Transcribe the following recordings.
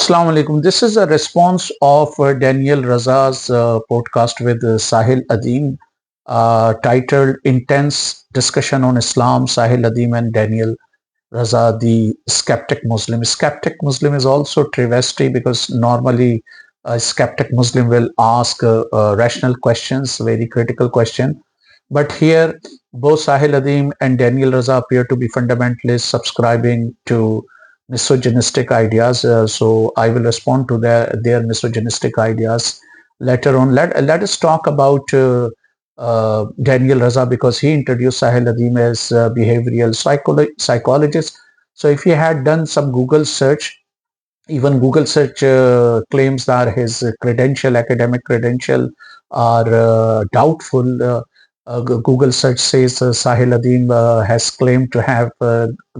Assalamu alaikum. This is a response of Daniel Raza's podcast with Sahil Adeem, titled Intense Discussion on Islam, Sahil Adeem and Daniel Raza, the skeptic Muslim. Skeptic Muslim is also travesty because normally a skeptic Muslim will ask rational questions, very critical question. But here, both Sahil Adeem and Daniel Raza appear to be fundamentalists subscribing to misogynistic ideas. So I will respond to their misogynistic ideas later on. Let us talk about Daniel Raza because he introduced Sahil Adeem as behavioral psychologist. So if he had done some Google search, even Google search claims that his academic credential are doubtful. Google search says Sahil Adeem has claimed to have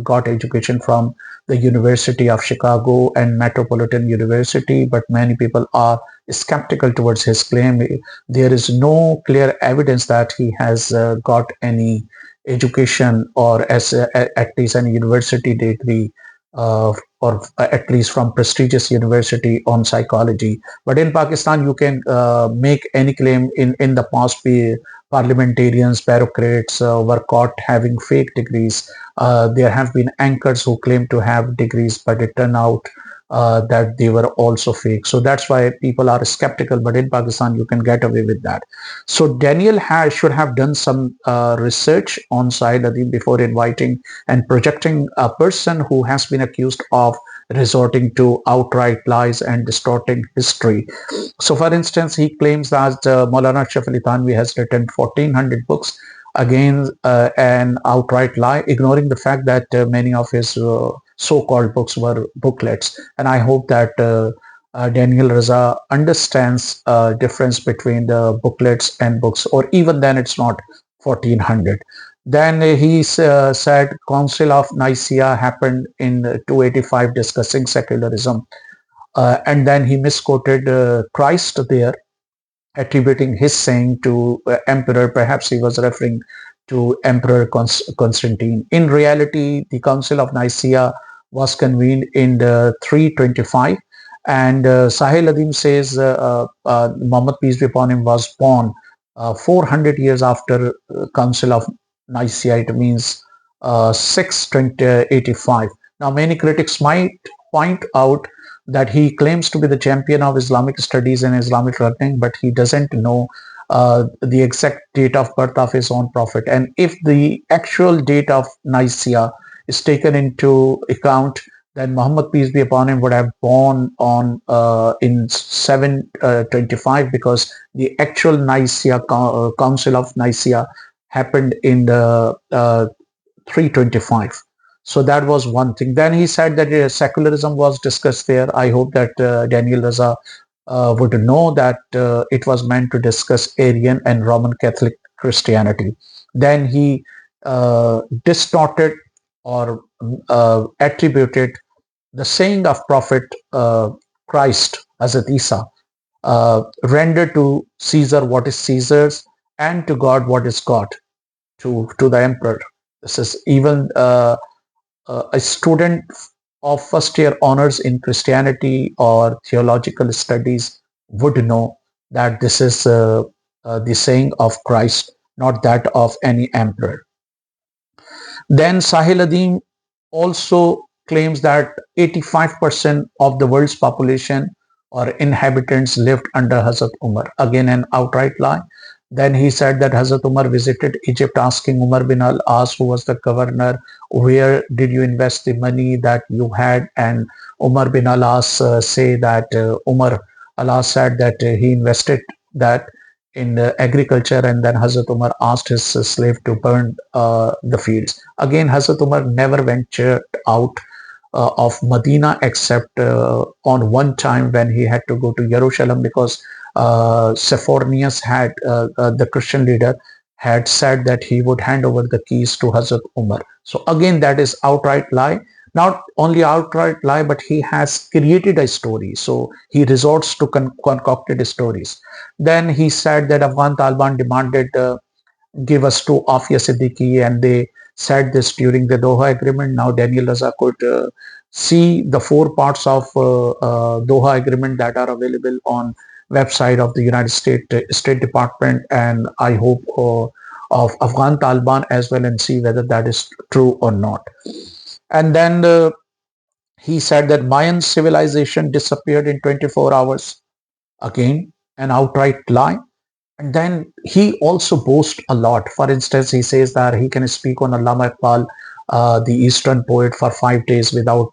got education from the University of Chicago and Metropolitan University, but many people are skeptical towards his claim. There is no clear evidence that he has got any education or at least any university degree or at least from prestigious university on psychology. But in Pakistan, you can make any claim. In the past, parliamentarians, bureaucrats were caught having fake degrees. There have been anchors who claim to have degrees, but it turned out that they were also fake. So that's why people are skeptical. But in Pakistan, you can get away with that. So Daniel should have done some research on Sahil Adeem before inviting and projecting a person who has been accused of resorting to outright lies and distorting history. So, for instance, he claims that Maulana Ashraf Ali Thanvi has written 1400 books. Again, an outright lie, ignoring the fact that many of his so-called books were booklets. And I hope that Daniel Raza understands difference between the booklets and books, or even then it's not 1400. Then he said Council of Nicaea happened in 285 discussing secularism. And then he misquoted Christ there, attributing his saying to emperor. Perhaps he was referring to Emperor Constantine. In reality, the Council of Nicaea was convened in 325, and Sahil Adeem says Muhammad, peace be upon him, was born 400 years after Council of Nicaea. It means 685. Now, many critics might point out that he claims to be the champion of Islamic studies and Islamic learning, but he doesn't know the exact date of birth of his own prophet. And if the actual date of Nicaea is taken into account, then Muhammad, peace be upon him, would have born on in 725, because the actual Nicaea Council of Nicaea happened in the 325. So that was one thing. Then he said that secularism was discussed there. I hope that Daniel Raza would know that it was meant to discuss Arian and Roman Catholic Christianity. Then he distorted or attributed the saying of Prophet Christ, Hazrat Isa, render to Caesar what is Caesar's and to God what is God, to the emperor. This is even a student of first year honors in Christianity or theological studies would know that this is the saying of Christ, not that of any emperor. Then Sahil Adeem also claims that 85% of the world's population or inhabitants lived under Hazrat Umar. Again, an outright lie. Then he said that Hazrat Umar visited Egypt asking Umar bin al-As, who was the governor, where did you invest the money that you had? And Umar bin al-As say that Umar al-As said that he invested that in agriculture, and then Hazrat Umar asked his slave to burn the fields. Again, Hazrat Umar never ventured out of Medina except on one time when he had to go to Jerusalem, because Sepharnius had the Christian leader had said that he would hand over the keys to Hazrat Umar. So again, that is outright lie. Not only outright lie, but he has created a story. So he resorts to concocted stories. Then he said that Afghan Taliban demanded give us to Afia Siddiqui, and they said this during the Doha agreement. Now Daniel Raza could see the four parts of Doha Agreement that are available on website of the United States State Department, and I hope of Afghan Taliban as well, and see whether that is true or not. And then he said that Mayan civilization disappeared in 24 hours. Again, an outright lie. And then he also boasts a lot. For instance, he says that he can speak on Allama Iqbal, the Eastern poet, for 5 days without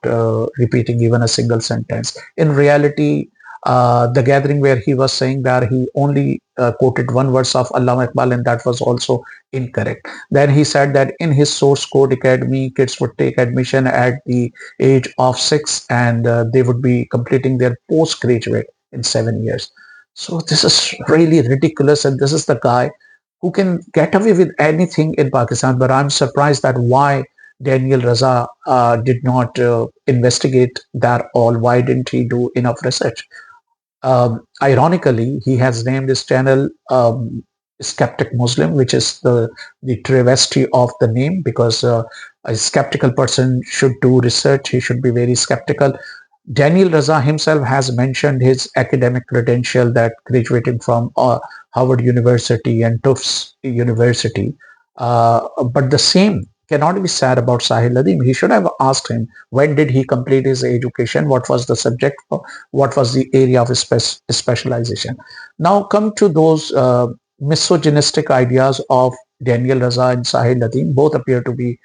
repeating even a single sentence. In reality, the gathering where he was saying that he only quoted one verse of Allama Iqbal, and that was also incorrect. Then he said that in his source code academy, kids would take admission at the age of 6, and they would be completing their postgraduate in 7 years. So this is really ridiculous, and this is the guy who can get away with anything in Pakistan. But I'm surprised that why Daniel Raza did not investigate that all. Why didn't he do enough research? Ironically, he has named his channel Skeptic Muslim, which is the travesty of the name, because a skeptical person should do research. He should be very skeptical. Daniel Raza himself has mentioned his academic credential, that graduating from Harvard University and Tufts University. But the same cannot be said about Sahil Adeem. He should have asked him when did he complete his education, what was the subject, what was the area of specialization. Now come to those misogynistic ideas of Daniel Raza and Sahil Adeem. Both appear to be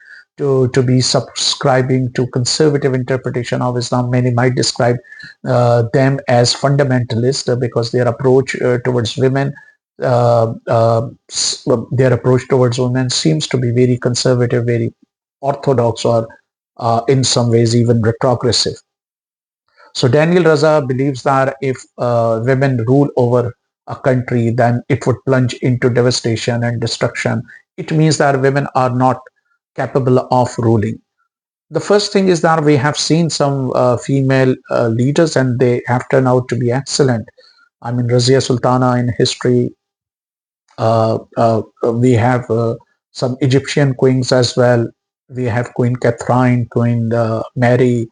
subscribing to conservative interpretation of Islam. Many might describe them as fundamentalist because their approach towards women, their approach towards women seems to be very conservative, very orthodox, or in some ways even retrogressive. So Daniel Raza believes that if women rule over a country, then it would plunge into devastation and destruction. It means that women are not capable of ruling. The first thing is that we have seen some female leaders, and they have turned out to be excellent. I mean, Razia Sultana in history. We have some Egyptian queens as well. We have Queen Catherine, Queen Mary,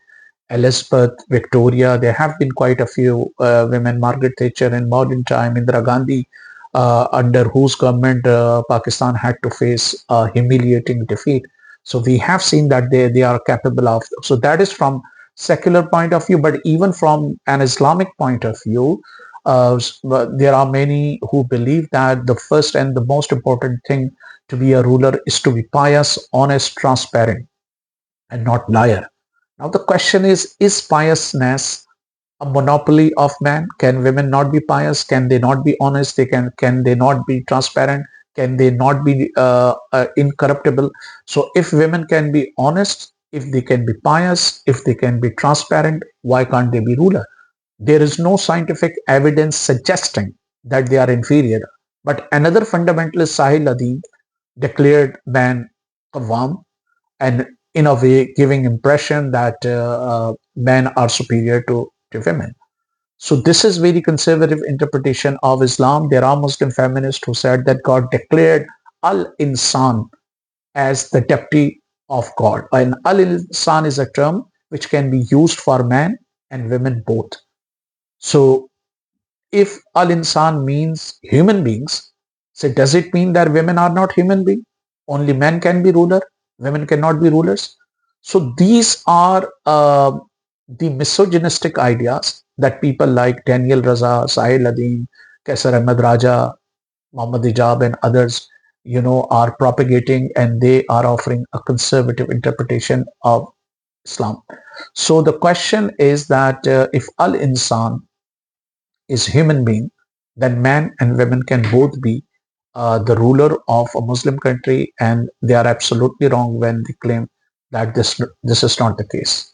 Elizabeth, Victoria. There have been quite a few women. Margaret Thatcher in modern time, Indira Gandhi, under whose government Pakistan had to face a humiliating defeat. So we have seen that they are capable of. So that is from secular point of view, but even from an Islamic point of view, there are many who believe that the first and the most important thing to be a ruler is to be pious, honest, transparent, and not liar. Now the question is piousness a monopoly of man? Can women not be pious? Can they not be honest? Can they not be transparent? Can they not be incorruptible? So if women can be honest, if they can be pious, if they can be transparent, why can't they be ruler? There is no scientific evidence suggesting that they are inferior. But another fundamentalist, Sahil Adeem, declared man Qawwam, and in a way giving impression that men are superior to women. So this is very conservative interpretation of Islam. There are Muslim feminists who said that God declared al-insan as the deputy of God. And al-insan is a term which can be used for men and women both. So if al-insan means human beings, so does it mean that women are not human beings? Only men can be ruler, women cannot be rulers? So these are the misogynistic ideas that people like Daniel Raza, Sahil Adeem, Kaisar Ahmed Raja, Muhammad Hijab, and others, are propagating, and they are offering a conservative interpretation of Islam. So the question is that if al-insan is human being, then man and women can both be the ruler of a Muslim country, and they are absolutely wrong when they claim that this is not the case.